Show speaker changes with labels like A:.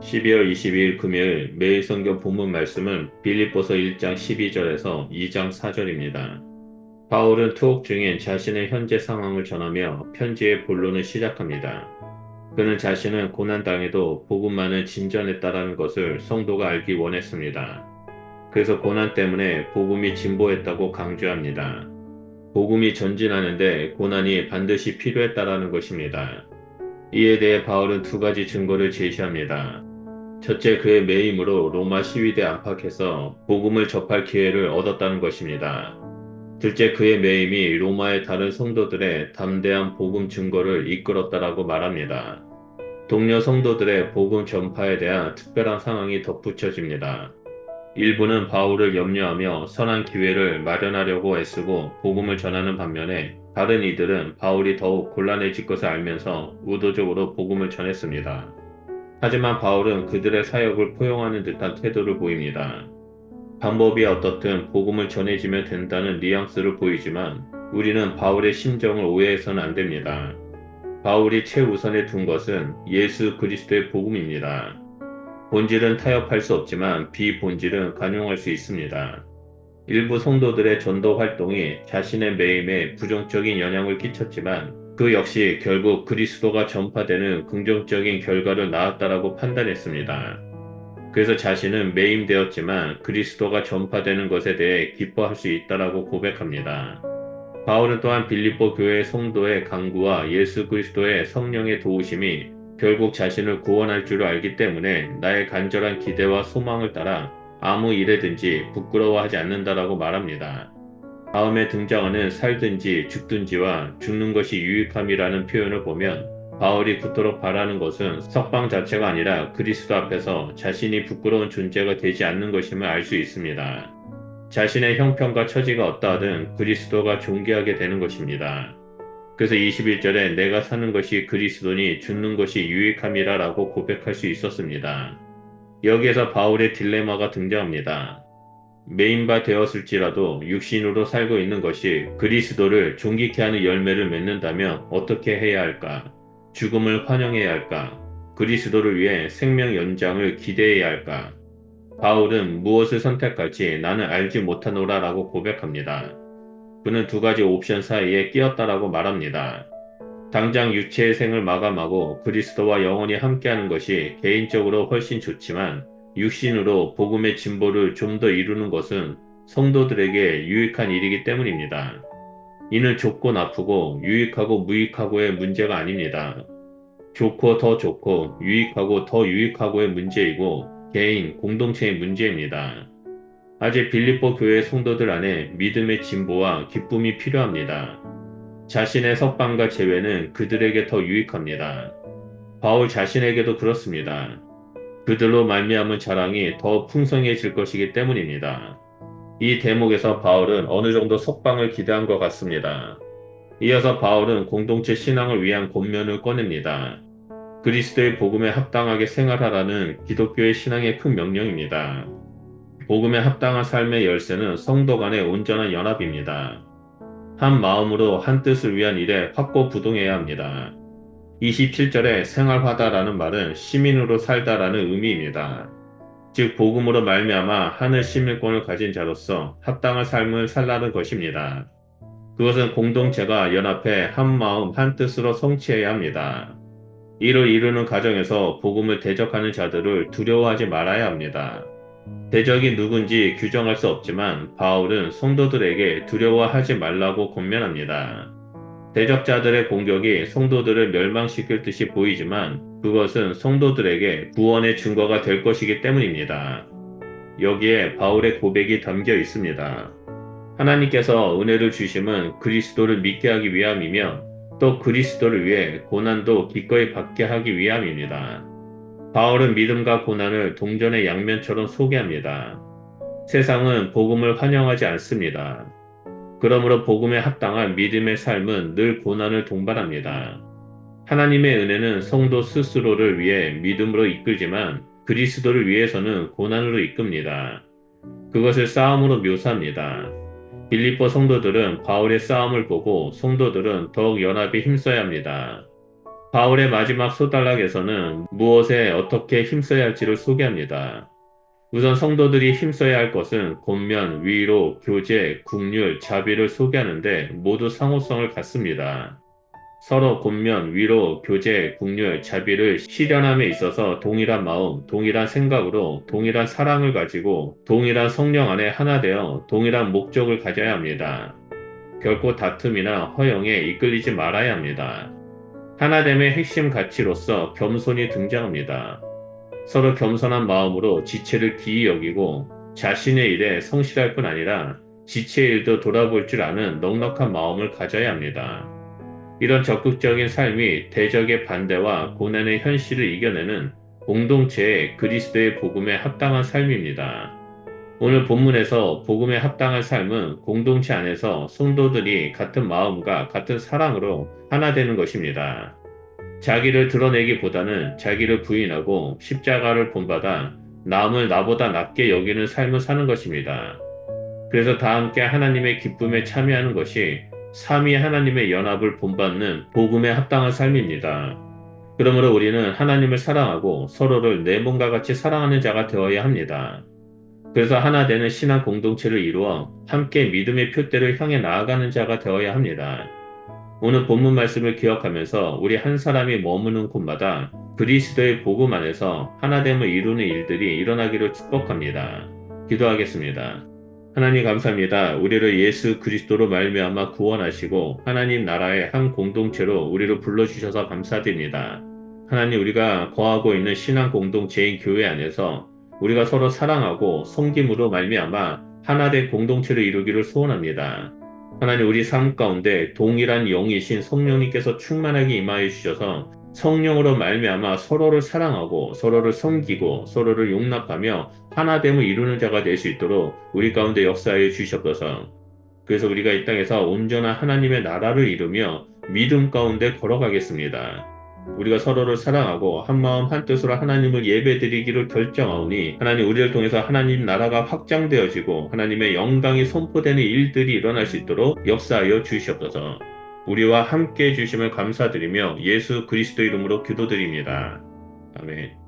A: 12월 22일 금요일 매일 성경 본문 말씀은 빌립보서 1장 12절에서 2장 4절입니다. 바울은 투옥 중인 자신의 현재 상황을 전하며 편지의 본론을 시작합니다. 그는 자신은 고난당해도 복음만은 진전했다라는 것을 성도가 알기 원했습니다. 그래서 고난 때문에 복음이 진보했다고 강조합니다. 복음이 전진하는데 고난이 반드시 필요했다라는 것입니다. 이에 대해 바울은 두 가지 증거를 제시합니다. 첫째, 그의 매임으로 로마 시위대 안팎에서 복음을 접할 기회를 얻었다는 것입니다. 둘째, 그의 매임이 로마의 다른 성도들의 담대한 복음 증거를 이끌었다라고 말합니다. 동료 성도들의 복음 전파에 대한 특별한 상황이 덧붙여집니다. 일부는 바울을 염려하며 선한 기회를 마련하려고 애쓰고 복음을 전하는 반면에 다른 이들은 바울이 더욱 곤란해질 것을 알면서 의도적으로 복음을 전했습니다. 하지만 바울은 그들의 사역을 포용하는 듯한 태도를 보입니다. 방법이 어떻든 복음을 전해지면 된다는 뉘앙스를 보이지만 우리는 바울의 심정을 오해해서는 안 됩니다. 바울이 최우선에 둔 것은 예수 그리스도의 복음입니다. 본질은 타협할 수 없지만 비본질은 간용할 수 있습니다. 일부 성도들의 전도 활동이 자신의 매임에 부정적인 영향을 끼쳤지만 그 역시 결국 그리스도가 전파되는 긍정적인 결과를 낳았다라고 판단했습니다. 그래서 자신은 매임되었지만 그리스도가 전파되는 것에 대해 기뻐할 수 있다라고 고백합니다. 바울은 또한 빌립보 교회 성도의 강구와 예수 그리스도의 성령의 도우심이 결국 자신을 구원할 줄 알기 때문에 나의 간절한 기대와 소망을 따라 아무 일에든지 부끄러워하지 않는다라고 말합니다. 다음에 등장하는 살든지 죽든지와 죽는 것이 유익함이라는 표현을 보면 바울이 그토록 바라는 것은 석방 자체가 아니라 그리스도 앞에서 자신이 부끄러운 존재가 되지 않는 것임을 알 수 있습니다. 자신의 형편과 처지가 어떠하든 그리스도가 존귀하게 되는 것입니다. 그래서 21절에 내가 사는 것이 그리스도니 죽는 것이 유익함이라 라고 고백할 수 있었습니다. 여기에서 바울의 딜레마가 등장합니다. 메인바 되었을지라도 육신으로 살고 있는 것이 그리스도를 존귀케 하는 열매를 맺는다면 어떻게 해야 할까? 죽음을 환영해야 할까? 그리스도를 위해 생명 연장을 기대해야 할까? 바울은 무엇을 선택할지 나는 알지 못하노라 라고 고백합니다. 그는 두 가지 옵션 사이에 끼었다라고 말합니다. 당장 육체의 생을 마감하고 그리스도와 영원히 함께하는 것이 개인적으로 훨씬 좋지만 육신으로 복음의 진보를 좀 더 이루는 것은 성도들에게 유익한 일이기 때문입니다. 이는 좋고 나쁘고 유익하고 무익하고의 문제가 아닙니다. 좋고 더 좋고 유익하고 더 유익하고의 문제이고 개인, 공동체의 문제입니다. 아직 빌립보 교회 성도들 안에 믿음의 진보와 기쁨이 필요합니다. 자신의 석방과 제외는 그들에게 더 유익합니다. 바울 자신에게도 그렇습니다. 그들로 말미암은 자랑이 더 풍성해질 것이기 때문입니다. 이 대목에서 바울은 어느 정도 석방을 기대한 것 같습니다. 이어서 바울은 공동체 신앙을 위한 권면을 꺼냅니다. 그리스도의 복음에 합당하게 생활하라는 기독교의 신앙의 큰 명령입니다. 복음에 합당한 삶의 열쇠는 성도 간의 온전한 연합입니다. 한 마음으로 한 뜻을 위한 일에 확고부동해야 합니다. 27절에 생활하다라는 말은 시민으로 살다라는 의미입니다. 즉 복음으로 말미암아 하늘 시민권을 가진 자로서 합당한 삶을 살라는 것입니다. 그것은 공동체가 연합해 한 마음 한 뜻으로 성취해야 합니다. 이를 이루는 과정에서 복음을 대적하는 자들을 두려워하지 말아야 합니다. 대적이 누군지 규정할 수 없지만 바울은 성도들에게 두려워하지 말라고 권면합니다. 대적자들의 공격이 성도들을 멸망시킬 듯이 보이지만 그것은 성도들에게 구원의 증거가 될 것이기 때문입니다. 여기에 바울의 고백이 담겨 있습니다. 하나님께서 은혜를 주심은 그리스도를 믿게 하기 위함이며 또 그리스도를 위해 고난도 기꺼이 받게 하기 위함입니다. 바울은 믿음과 고난을 동전의 양면처럼 소개합니다. 세상은 복음을 환영하지 않습니다. 그러므로 복음에 합당한 믿음의 삶은 늘 고난을 동반합니다. 하나님의 은혜는 성도 스스로를 위해 믿음으로 이끌지만 그리스도를 위해서는 고난으로 이끕니다. 그것을 싸움으로 묘사합니다. 빌립보 성도들은 바울의 싸움을 보고 성도들은 더욱 연합에 힘써야 합니다. 바울의 마지막 소단락에서는 무엇에 어떻게 힘써야 할지를 소개합니다. 우선 성도들이 힘써야 할 것은 권면, 위로, 교제, 국률, 자비를 소개하는데 모두 상호성을 갖습니다. 서로 권면, 위로, 교제, 국률, 자비를 실현함에 있어서 동일한 마음, 동일한 생각으로 동일한 사랑을 가지고 동일한 성령 안에 하나 되어 동일한 목적을 가져야 합니다. 결코 다툼이나 허영에 이끌리지 말아야 합니다. 하나됨의 핵심 가치로서 겸손이 등장합니다. 서로 겸손한 마음으로 지체를 기이 여기고 자신의 일에 성실할 뿐 아니라 지체의 일도 돌아볼 줄 아는 넉넉한 마음을 가져야 합니다. 이런 적극적인 삶이 대적의 반대와 고난의 현실을 이겨내는 공동체의 그리스도의 복음에 합당한 삶입니다. 오늘 본문에서 복음에 합당한 삶은 공동체 안에서 성도들이 같은 마음과 같은 사랑으로 하나 되는 것입니다. 자기를 드러내기보다는 자기를 부인하고 십자가를 본받아 남을 나보다 낫게 여기는 삶을 사는 것입니다. 그래서 다 함께 하나님의 기쁨에 참여하는 것이 삼위 하나님의 연합을 본받는 복음에 합당한 삶입니다. 그러므로 우리는 하나님을 사랑하고 서로를 내 몸과 같이 사랑하는 자가 되어야 합니다. 그래서 하나 되는 신앙 공동체를 이루어 함께 믿음의 표대를 향해 나아가는 자가 되어야 합니다. 오늘 본문 말씀을 기억하면서 우리 한 사람이 머무는 곳마다 그리스도의 복음 안에서 하나됨을 이루는 일들이 일어나기를 축복합니다. 기도하겠습니다. 하나님 감사합니다. 우리를 예수 그리스도로 말미암아 구원하시고 하나님 나라의 한 공동체로 우리를 불러주셔서 감사드립니다. 하나님 우리가 거하고 있는 신앙 공동체인 교회 안에서 우리가 서로 사랑하고 섬김으로 말미암아 하나된 공동체를 이루기를 소원합니다. 하나님 우리 삶 가운데 동일한 영이신 성령님께서 충만하게 임하여 주셔서 성령으로 말미암아 서로를 사랑하고 서로를 섬기고 서로를 용납하며 하나됨을 이루는 자가 될 수 있도록 우리 가운데 역사하여 주시옵소서. 그래서 우리가 이 땅에서 온전한 하나님의 나라를 이루며 믿음 가운데 걸어가겠습니다. 우리가 서로를 사랑하고 한마음 한뜻으로 하나님을 예배드리기를 결정하오니 하나님 우리를 통해서 하나님 나라가 확장되어지고 하나님의 영광이 선포되는 일들이 일어날 수 있도록 역사하여 주시옵소서. 우리와 함께 해주심을 감사드리며 예수 그리스도 이름으로 기도드립니다. 아멘.